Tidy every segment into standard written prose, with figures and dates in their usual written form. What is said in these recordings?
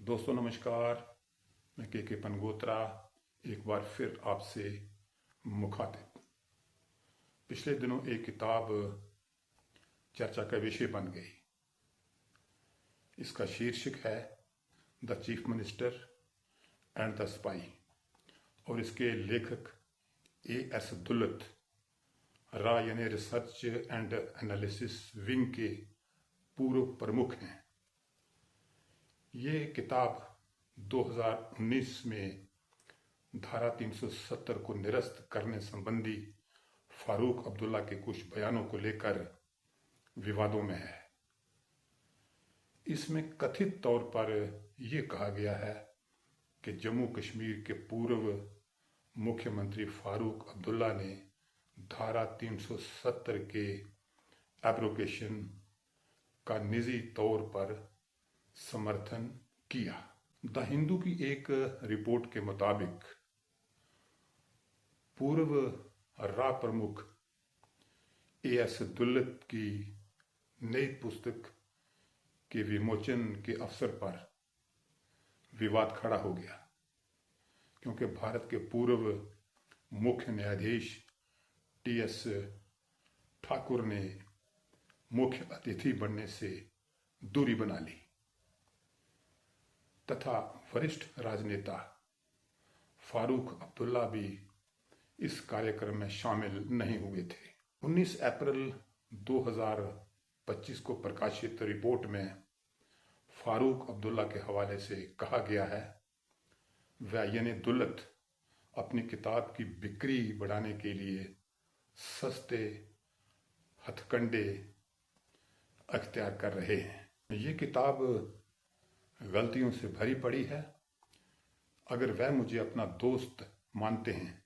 दोस्तों नमस्कार। मैं के पनगोत्रा एक बार फिर आपसे मुखातिब। पिछले दिनों एक किताब चर्चा का विषय बन गई। इसका शीर्षक है the chief minister and the spy और इसके लेखक एएस दुल्लत रा यानी रिसर्च एंड एनालिसिस विंग के पूर्व प्रमुख हैं। ये किताब 2019 में धारा 370 को निरस्त करने संबंधी फारूक अब्दुल्ला के कुछ बयानों को लेकर विवादों में है। इसमें कथित तौर पर यह कहा गया है कि जम्मू कश्मीर के पूर्व मुख्यमंत्री फारूक अब्दुल्ला ने धारा 370 के एब्रोगेशन का निजी तौर पर समर्थन किया। द हिंदू की एक रिपोर्ट के मुताबिक पूर्व रा प्रमुख एएस दुल्लत की नई पुस्तक के विमोचन के अवसर पर विवाद खड़ा हो गया, क्योंकि भारत के पूर्व मुख्य न्यायाधीश टीएस ठाकुर ने मुख्य अतिथि बनने से दूरी बना ली तथा वरिष्ठ राजनेता फारूक अब्दुल्ला भी इस कार्यक्रम में शामिल नहीं हुए थे। 19 अप्रैल 2025 को प्रकाशित रिपोर्ट में फारूक अब्दुल्ला के हवाले से कहा गया है, वह यानी दुल्लत अपनी किताब की बिक्री बढ़ाने के लिए सस्ते हथकंडे अख्तियार कर रहे हैं। ये किताब गलतियों से भरी पड़ी है। अगर वह मुझे अपना दोस्त मानते हैं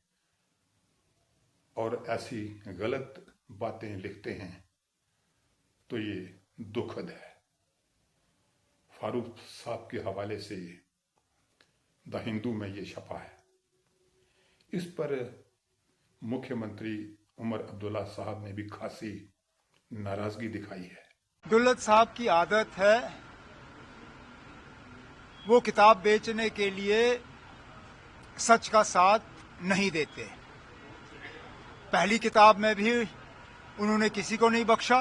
और ऐसी गलत बातें लिखते हैं तो ये दुखद है। फारूक साहब के हवाले से द हिंदू में ये छपा है। इस पर मुख्यमंत्री उमर अब्दुल्ला साहब ने भी खासी नाराजगी दिखाई है। दुल्लत साहब की आदत है वो किताब बेचने के लिए सच का साथ नहीं देते। पहली किताब में भी उन्होंने किसी को नहीं बख्शा।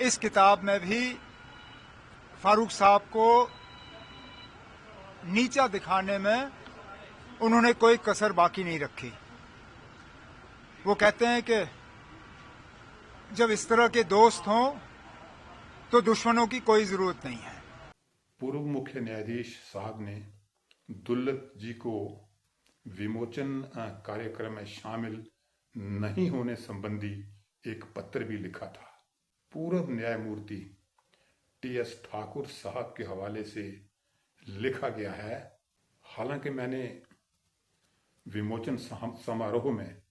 इस किताब में भी फारूक साहब को नीचा दिखाने में उन्होंने कोई कसर बाकी नहीं रखी। वो कहते हैं कि जब इस तरह के दोस्त हों तो दुश्मनों की कोई जरूरत नहीं है। पूर्व मुख्य न्यायाधीश साहब ने दुल्लत जी को विमोचन कार्यक्रम में शामिल नहीं होने संबंधी एक पत्र भी लिखा था। पूर्व न्यायमूर्ति टीएस ठाकुर साहब के हवाले से लिखा गया है, हालांकि मैंने विमोचन समारोह में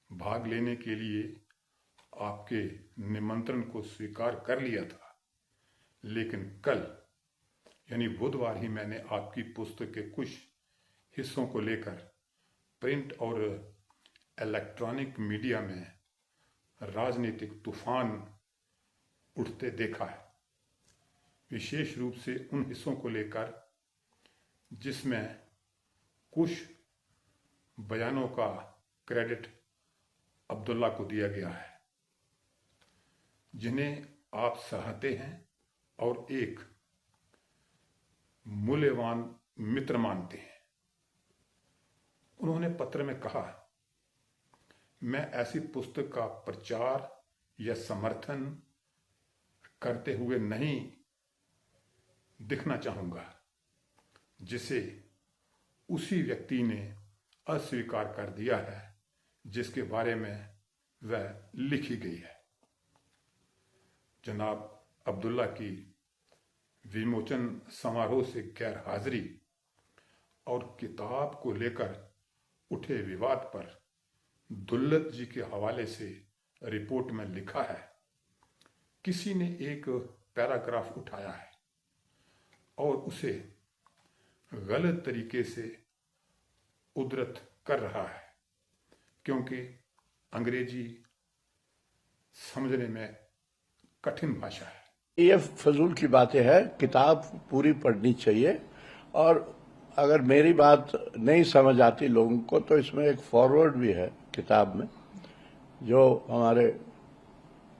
भाग लेने के लिए आपके निमंत्रण को स्वीकार कर लिया था, लेकिन कल यानी बुधवार ही मैंने आपकी पुस्तक के कुछ हिस्सों को लेकर प्रिंट और इलेक्ट्रॉनिक मीडिया में राजनीतिक तूफान उठते देखा है, विशेष रूप से उन हिस्सों को लेकर जिसमें कुछ बयानों का क्रेडिट अब्दुल्ला को दिया गया है, जिन्हें आप सराहते हैं और एक मूल्यवान मित्र मानते हैं। उन्होंने पत्र में कहा, मैं ऐसी पुस्तक का प्रचार या समर्थन करते हुए नहीं दिखना चाहूंगा जिसे उसी व्यक्ति ने अस्वीकार कर दिया है जिसके बारे में वह लिखी गई है। जनाब अब्दुल्ला की विमोचन समारोह से गैर हाजिरी और किताब को लेकर उठे विवाद पर दुल्लत जी के हवाले से रिपोर्ट में लिखा है, किसी ने एक पैराग्राफ उठाया है और उसे गलत तरीके से उद्धृत कर रहा है, क्योंकि अंग्रेजी समझने में कठिन भाषा है। ये फजूल की बातें हैं, किताब पूरी पढ़नी चाहिए। और अगर मेरी बात नहीं समझ आती लोगों को तो इसमें एक फॉरवर्ड भी है किताब में, जो हमारे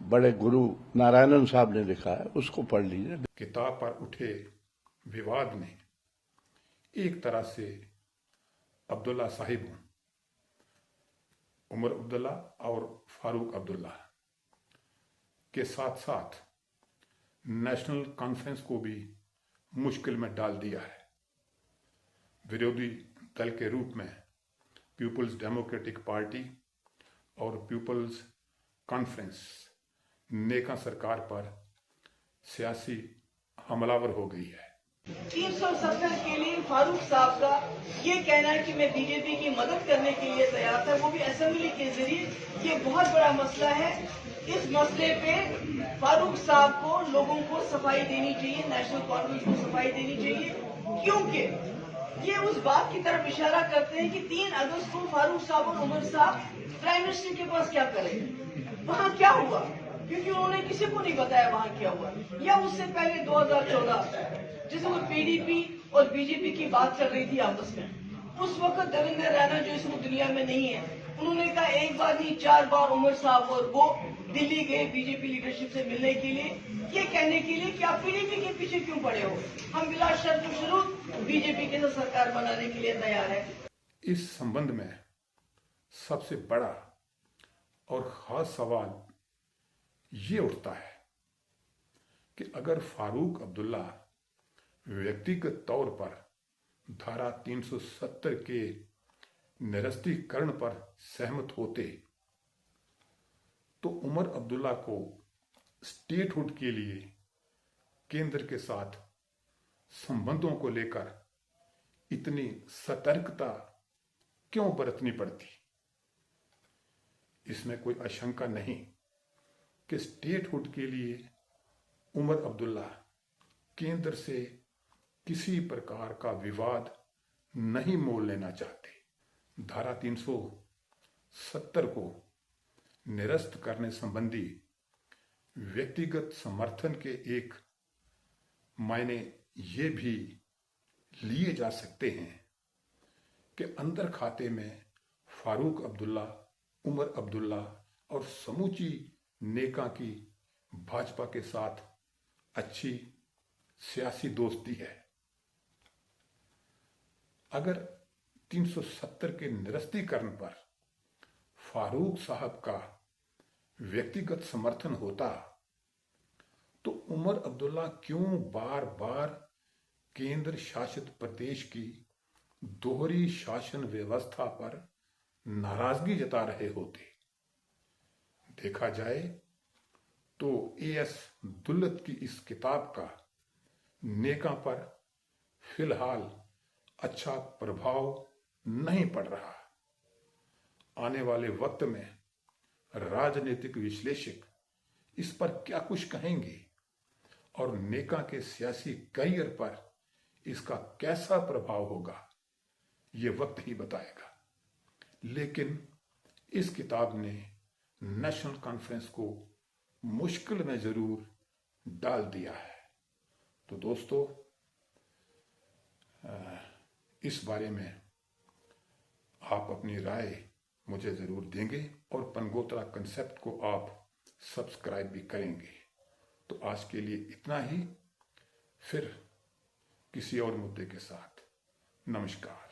बड़े गुरु नारायणन साहब ने लिखा है, उसको पढ़ लीजिए। किताब पर उठे विवाद ने एक तरह से अब्दुल्ला साहिब, उमर अब्दुल्ला और फारूक अब्दुल्ला के साथ साथ नेशनल कॉन्फ्रेंस को भी मुश्किल में डाल दिया है। विरोधी दल के रूप में पीपुल्स डेमोक्रेटिक पार्टी और पीपुल्स कॉन्फ्रेंस नेका सरकार पर सियासी हमलावर हो गई है। 370 के लिए फारूक साहब का ये कहना है कि मैं बीजेपी की मदद करने के लिए तैयार था, वो भी असेंबली के जरिए। ये बहुत बड़ा मसला है। इस मसले पे फारूक साहब को, लोगों को सफाई देनी चाहिए, नेशनल कॉन्फ्रेंस को सफाई देनी चाहिए, क्योंकि ये उस बात की तरफ इशारा करते हैं कि 3 अगस्त को फारूक साहब और उमर साहब प्राइम मिनिस्टर के पास क्या करेंगे, वहाँ क्या हुआ, क्योंकि उन्होंने किसी को नहीं बताया वहाँ क्या हुआ। या उससे पहले 2014 जिसमें पीडीपी और बीजेपी की बात चल रही थी आपस में, उस वक्त देवेंद्र रैना जो इस दुनिया में नहीं है, उन्होंने कहा एक बार नहीं 4 बार उमर साहब और वो दिल्ली गए बीजेपी लीडरशिप से मिलने के लिए, ये कहने के लिए कि आप पीडीपी के पीछे क्यों पड़े हो, हम बिला शर्त व शुरूत बीजेपी के साथ सरकार बनाने के लिए तैयार है। इस संबंध में सबसे बड़ा और खास सवाल ये उठता है कि अगर फारूक अब्दुल्ला व्यक्तिगत तौर पर धारा 370 के निरस्तीकरण पर सहमत होते तो उमर अब्दुल्ला को स्टेटहुड के लिए केंद्र के साथ संबंधों को लेकर इतनी सतर्कता क्यों बरतनी पड़ती। इसमें कोई आशंका नहीं कि स्टेटहुड के लिए उमर अब्दुल्ला केंद्र से किसी प्रकार का विवाद नहीं मोल लेना चाहते। धारा 370 को निरस्त करने संबंधी व्यक्तिगत समर्थन के एक मायने ये भी लिए जा सकते हैं कि अंदर खाते में फारूक अब्दुल्ला, उमर अब्दुल्ला और समूची नेका की भाजपा के साथ अच्छी सियासी दोस्ती है। अगर 370 के निरस्तीकरण पर फारूक साहब का व्यक्तिगत समर्थन होता तो उमर अब्दुल्ला क्यों बार बार केंद्र शासित प्रदेश की दोहरी शासन व्यवस्था पर नाराजगी जता रहे होते। देखा जाए तो एएस दुल्लत की इस किताब का नेका पर फिलहाल अच्छा प्रभाव नहीं पड़ रहा। आने वाले वक्त में राजनीतिक विश्लेषक इस पर क्या कुछ कहेंगे और नेका के सियासी करियर पर इसका कैसा प्रभाव होगा, ये वक्त ही बताएगा। लेकिन इस किताब ने नेशनल कॉन्फ्रेंस को मुश्किल में जरूर डाल दिया है। तो दोस्तों, इस बारे में आप अपनी राय मुझे जरूर देंगे और पनगोत्रा कंसेप्ट को आप सब्सक्राइब भी करेंगे। तो आज के लिए इतना ही, फिर किसी और मुद्दे के साथ। नमस्कार।